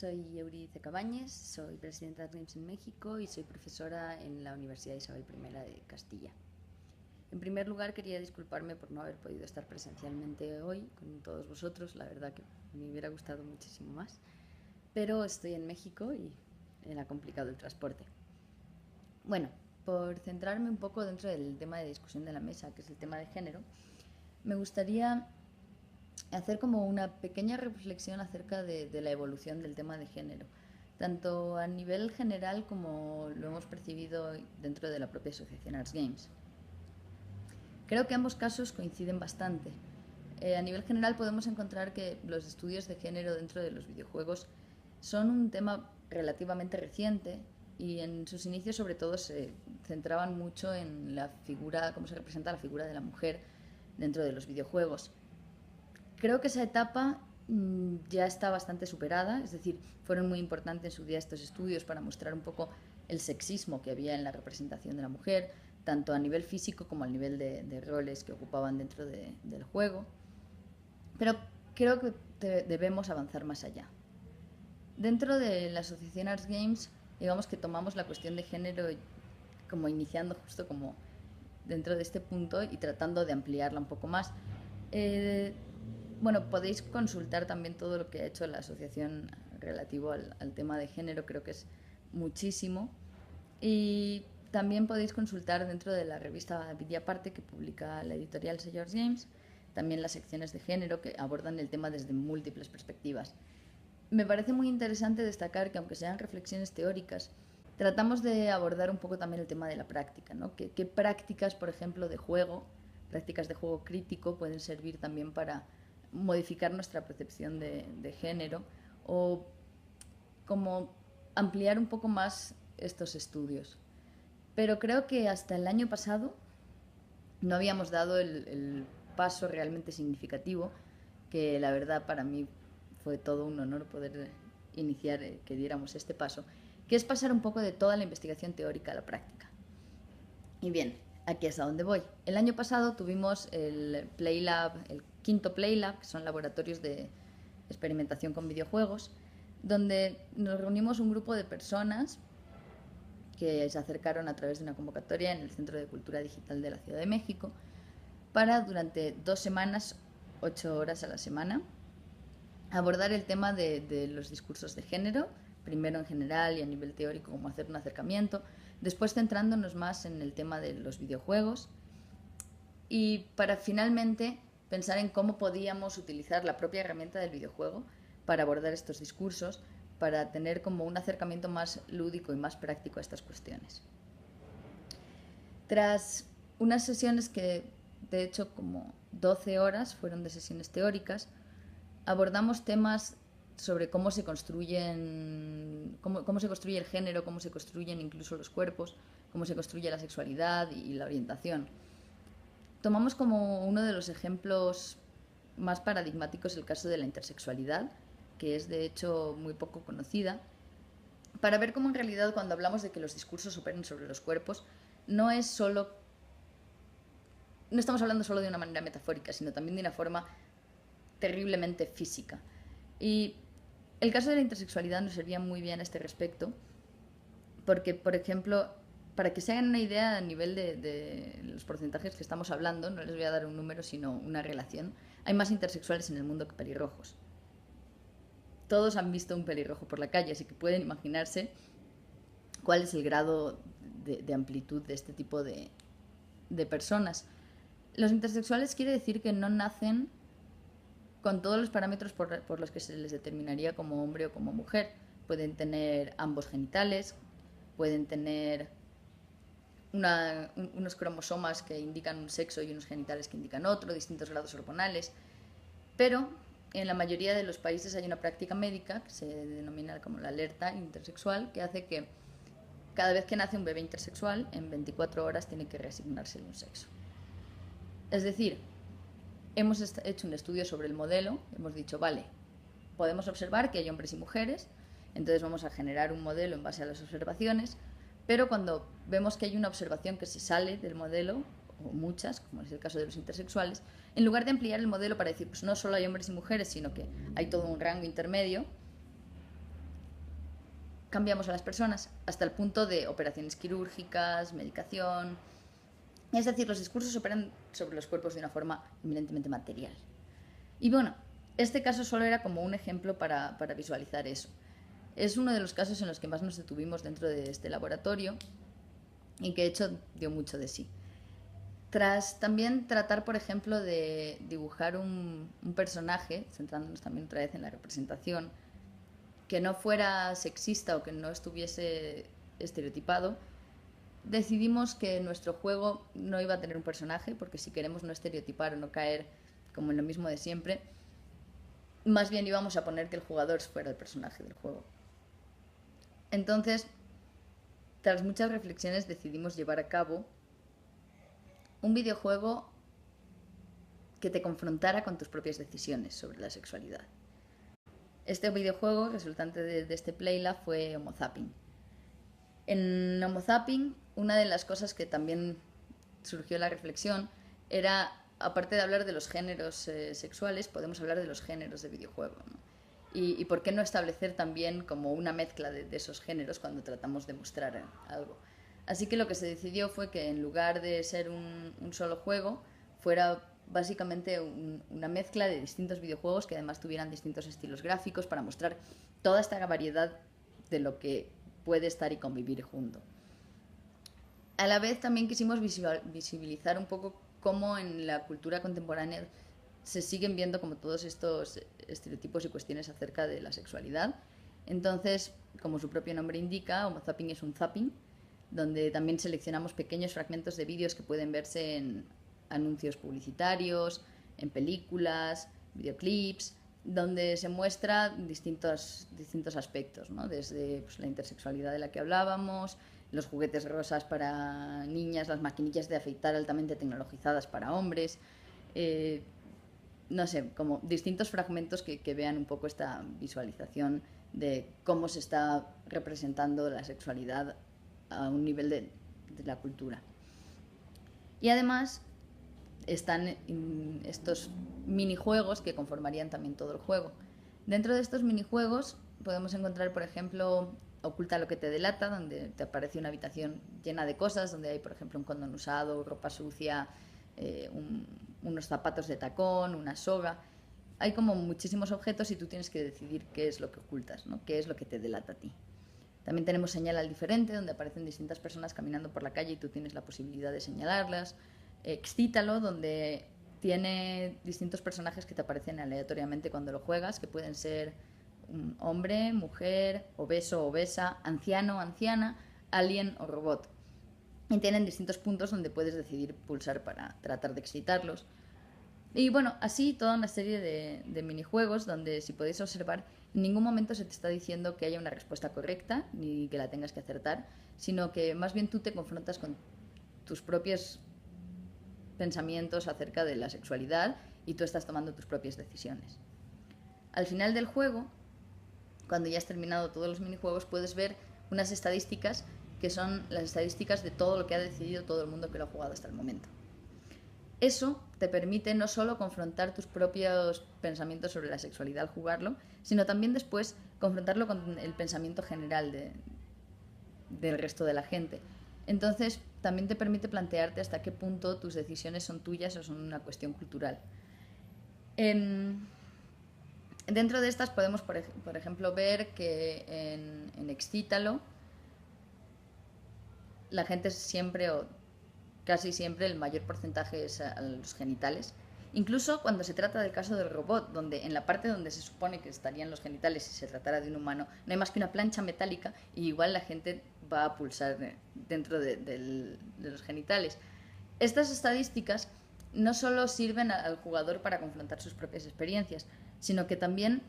soy Euridice Cabañes, soy presidenta de RIMS en México y soy profesora en la Universidad Isabel I de Castilla. En primer lugar, quería disculparme por no haber podido estar presencialmente hoy con todos vosotros. La verdad que me hubiera gustado muchísimo más, pero estoy en México y era complicado el transporte. Bueno, por centrarme un poco dentro del tema de discusión de la mesa, que es el tema de género, me gustaría hacer como una pequeña reflexión acerca de la evolución del tema de género, tanto a nivel general como lo hemos percibido dentro de la propia asociación Arts Games. Creo que ambos casos coinciden bastante. A nivel general podemos encontrar que los estudios de género dentro de los videojuegos son un tema relativamente reciente y en sus inicios sobre todo se centraban mucho en la figura, cómo se representa la figura de la mujer dentro de los videojuegos. Creo que esa etapa ya está bastante superada, es decir, fueron muy importantes en su día estos estudios para mostrar un poco el sexismo que había en la representación de la mujer, tanto a nivel físico como a nivel de roles que ocupaban dentro del juego. Pero creo que debemos avanzar más allá. Dentro de la asociación Arts Games, digamos que tomamos la cuestión de género como iniciando justo como dentro de este punto y tratando de ampliarla un poco más. Bueno, podéis consultar también todo lo que ha hecho la asociación relativo al tema de género, creo que es muchísimo. Y también podéis consultar dentro de la revista Videaparte que publica la editorial Sellers Games, también las secciones de género que abordan el tema desde múltiples perspectivas. Me parece muy interesante destacar que aunque sean reflexiones teóricas, tratamos de abordar un poco también el tema de la práctica, ¿no? ¿Qué prácticas, por ejemplo, de juego, prácticas de juego crítico pueden servir también para modificar nuestra percepción de género o como ampliar un poco más estos estudios? Pero creo que hasta el año pasado no habíamos dado el paso realmente significativo, que la verdad para mí fue todo un honor poder iniciar que diéramos este paso, que es pasar un poco de toda la investigación teórica a la práctica. Y bien, aquí es a donde voy. El año pasado tuvimos el PlayLab, el quinto PlayLab, que son laboratorios de experimentación con videojuegos, donde nos reunimos un grupo de personas que se acercaron a través de una convocatoria en el Centro de Cultura Digital de la Ciudad de México para durante 2 semanas, 8 horas a la semana, abordar el tema de los discursos de género, primero en general y a nivel teórico, como hacer un acercamiento, después centrándonos más en el tema de los videojuegos y para finalmente pensar en cómo podíamos utilizar la propia herramienta del videojuego para abordar estos discursos, para tener como un acercamiento más lúdico y más práctico a estas cuestiones. Tras unas sesiones que de hecho como 12 horas fueron de sesiones teóricas, abordamos temas sobre cómo se construyen, cómo se construye el género, cómo se construyen incluso los cuerpos, cómo se construye la sexualidad y la orientación. Tomamos como uno de los ejemplos más paradigmáticos el caso de la intersexualidad, que es de hecho muy poco conocida, para ver cómo en realidad cuando hablamos de que los discursos operen sobre los cuerpos, no es solo, no estamos hablando solo de una manera metafórica, sino también de una forma terriblemente física. Y el caso de la intersexualidad nos servía muy bien a este respecto, porque, por ejemplo, para que se hagan una idea a nivel de los porcentajes que estamos hablando, no les voy a dar un número, sino una relación, hay más intersexuales en el mundo que pelirrojos. Todos han visto un pelirrojo por la calle, así que pueden imaginarse cuál es el grado de amplitud de este tipo de personas. Los intersexuales quiere decir que no nacen con todos los parámetros por los que se les determinaría como hombre o como mujer. Pueden tener ambos genitales, pueden tener unos cromosomas que indican un sexo y unos genitales que indican otro, distintos grados hormonales, pero en la mayoría de los países hay una práctica médica que se denomina como la alerta intersexual, que hace que cada vez que nace un bebé intersexual, en 24 horas tiene que reasignarse un sexo. Es decir, hemos hecho un estudio sobre el modelo, hemos dicho, vale, podemos observar que hay hombres y mujeres, entonces vamos a generar un modelo en base a las observaciones, pero cuando vemos que hay una observación que se sale del modelo, o muchas, como es el caso de los intersexuales, en lugar de ampliar el modelo para decir, pues no solo hay hombres y mujeres, sino que hay todo un rango intermedio, cambiamos a las personas hasta el punto de operaciones quirúrgicas, medicación. Es decir, los discursos operan sobre los cuerpos de una forma eminentemente material. Y bueno, este caso solo era como un ejemplo para visualizar eso. Es uno de los casos en los que más nos detuvimos dentro de este laboratorio y que de hecho dio mucho de sí. Tras también tratar, por ejemplo, de dibujar un personaje, centrándonos también otra vez en la representación, que no fuera sexista o que no estuviese estereotipado, decidimos que nuestro juego no iba a tener un personaje, porque si queremos no estereotipar o no caer como en lo mismo de siempre, más bien íbamos a poner que el jugador fuera el personaje del juego. Entonces, tras muchas reflexiones, decidimos llevar a cabo un videojuego que te confrontara con tus propias decisiones sobre la sexualidad. Este videojuego, resultante de este Playlab, fue Homo Zapping. En Homo Zapping, una de las cosas que también surgió la reflexión era, aparte de hablar de los géneros sexuales, podemos hablar de los géneros de videojuego, ¿no? Y por qué no establecer también como una mezcla de esos géneros cuando tratamos de mostrar algo. Así que lo que se decidió fue que en lugar de ser un solo juego, fuera básicamente una mezcla de distintos videojuegos que además tuvieran distintos estilos gráficos para mostrar toda esta variedad de lo que puede estar y convivir junto. A la vez también quisimos visibilizar un poco cómo en la cultura contemporánea se siguen viendo como todos estos estereotipos y cuestiones acerca de la sexualidad. Entonces, como su propio nombre indica, Homo Zapping es un zapping, donde también seleccionamos pequeños fragmentos de vídeos que pueden verse en anuncios publicitarios, en películas, videoclips, donde se muestra distintos aspectos, ¿no? Desde pues, la intersexualidad de la que hablábamos, los juguetes rosas para niñas, las maquinillas de afeitar altamente tecnologizadas para hombres, no sé, como distintos fragmentos que vean un poco esta visualización de cómo se está representando la sexualidad a un nivel de la cultura. Y además están estos minijuegos que conformarían también todo el juego. Dentro de estos minijuegos podemos encontrar, por ejemplo, Oculta lo que te delata, donde te aparece una habitación llena de cosas, donde hay, por ejemplo, un condón usado, ropa sucia, unos zapatos de tacón, una soga. Hay como muchísimos objetos y tú tienes que decidir qué es lo que ocultas, ¿no? Qué es lo que te delata a ti. También tenemos Señal al diferente, donde aparecen distintas personas caminando por la calle y tú tienes la posibilidad de señalarlas. Excítalo, donde tiene distintos personajes que te aparecen aleatoriamente cuando lo juegas, que pueden ser hombre, mujer, obeso, obesa, anciano, anciana, alien o robot. Y tienen distintos puntos donde puedes decidir pulsar para tratar de excitarlos. Y bueno, así toda una serie de minijuegos donde, si podéis observar, en ningún momento se te está diciendo que haya una respuesta correcta ni que la tengas que acertar, sino que más bien tú te confrontas con tus propios pensamientos acerca de la sexualidad y tú estás tomando tus propias decisiones. Al final del juego, cuando ya has terminado todos los minijuegos, puedes ver unas estadísticas que son las estadísticas de todo lo que ha decidido todo el mundo que lo ha jugado hasta el momento. Eso te permite no solo confrontar tus propios pensamientos sobre la sexualidad al jugarlo, sino también después confrontarlo con el pensamiento general del resto de la gente. Entonces, también te permite plantearte hasta qué punto tus decisiones son tuyas o son una cuestión cultural. Dentro de estas podemos, por ejemplo, ver que en Excítalo la gente siempre, o casi siempre, el mayor porcentaje es a los genitales. Incluso cuando se trata del caso del robot, donde en la parte donde se supone que estarían los genitales si se tratara de un humano, no hay más que una plancha metálica y igual la gente va a pulsar dentro de los genitales. Estas estadísticas no solo sirven al jugador para confrontar sus propias experiencias, sino que también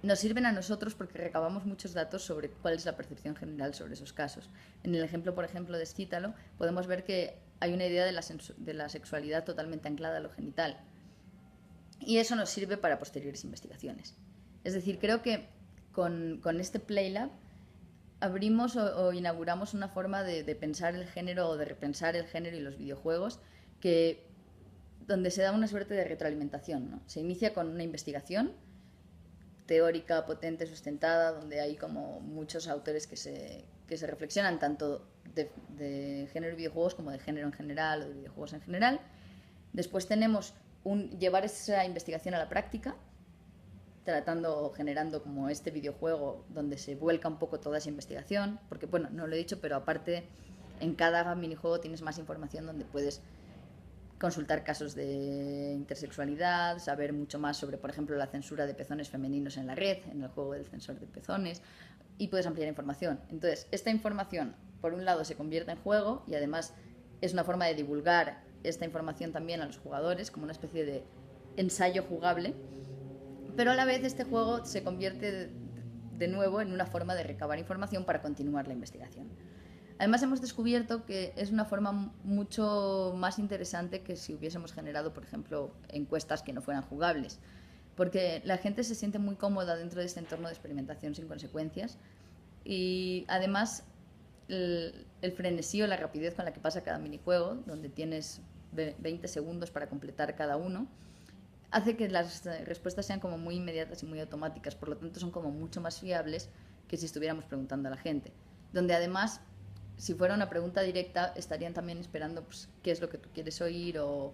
nos sirven a nosotros porque recabamos muchos datos sobre cuál es la percepción general sobre esos casos. En el ejemplo, por ejemplo, de Excítalo, podemos ver que hay una idea de la sexualidad totalmente anclada a lo genital. Y eso nos sirve para posteriores investigaciones. Es decir, creo que con este Playlab abrimos o inauguramos una forma de pensar el género o de repensar el género y los videojuegos donde se da una suerte de retroalimentación, ¿no? Se inicia con una investigación, teórica, potente, sustentada, donde hay como muchos autores que se reflexionan tanto de género y videojuegos como de género en general o de videojuegos en general. Después tenemos llevar esa investigación a la práctica, tratando o generando como este videojuego donde se vuelca un poco toda esa investigación, porque bueno, no lo he dicho, pero aparte en cada minijuego tienes más información donde puedes consultar casos de intersexualidad, saber mucho más sobre, por ejemplo, la censura de pezones femeninos en la red, en el juego del censor de pezones, y puedes ampliar información. Entonces, esta información, por un lado, se convierte en juego y además es una forma de divulgar esta información también a los jugadores, como una especie de ensayo jugable, pero a la vez este juego se convierte de nuevo en una forma de recabar información para continuar la investigación. Además hemos descubierto que es una forma mucho más interesante que si hubiésemos generado, por ejemplo, encuestas que no fueran jugables, porque la gente se siente muy cómoda dentro de este entorno de experimentación sin consecuencias y además el frenesí o la rapidez con la que pasa cada minijuego, donde tienes 20 segundos para completar cada uno, hace que las respuestas sean como muy inmediatas y muy automáticas, por lo tanto son como mucho más fiables que si estuviéramos preguntando a la gente, donde además si fuera una pregunta directa estarían también esperando pues, qué es lo que tú quieres oír o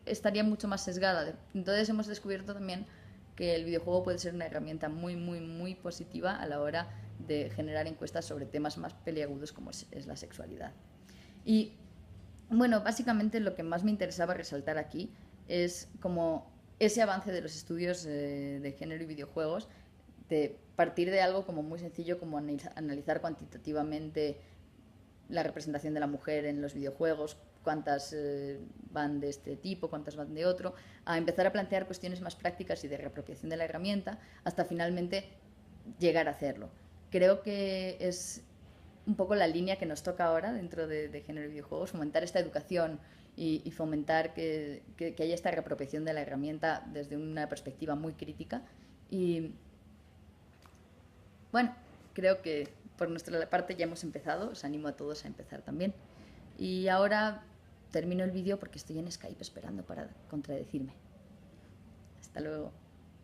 estaría mucho más sesgada. Entonces hemos descubierto también que el videojuego puede ser una herramienta muy, muy, muy positiva a la hora de generar encuestas sobre temas más peliagudos como es la sexualidad. Y bueno, básicamente lo que más me interesaba resaltar aquí es como ese avance de los estudios de género y videojuegos, de partir de algo como muy sencillo como analizar cuantitativamente la representación de la mujer en los videojuegos, cuántas van de este tipo, cuántas van de otro, a empezar a plantear cuestiones más prácticas y de reapropiación de la herramienta, hasta finalmente llegar a hacerlo. Creo que es un poco la línea que nos toca ahora dentro de género y videojuegos, fomentar esta educación y fomentar que haya esta reapropiación de la herramienta desde una perspectiva muy crítica. Y bueno, creo que por nuestra parte ya hemos empezado, os animo a todos a empezar también. Y ahora termino el vídeo porque estoy en Skype esperando para contradecirme. Hasta luego.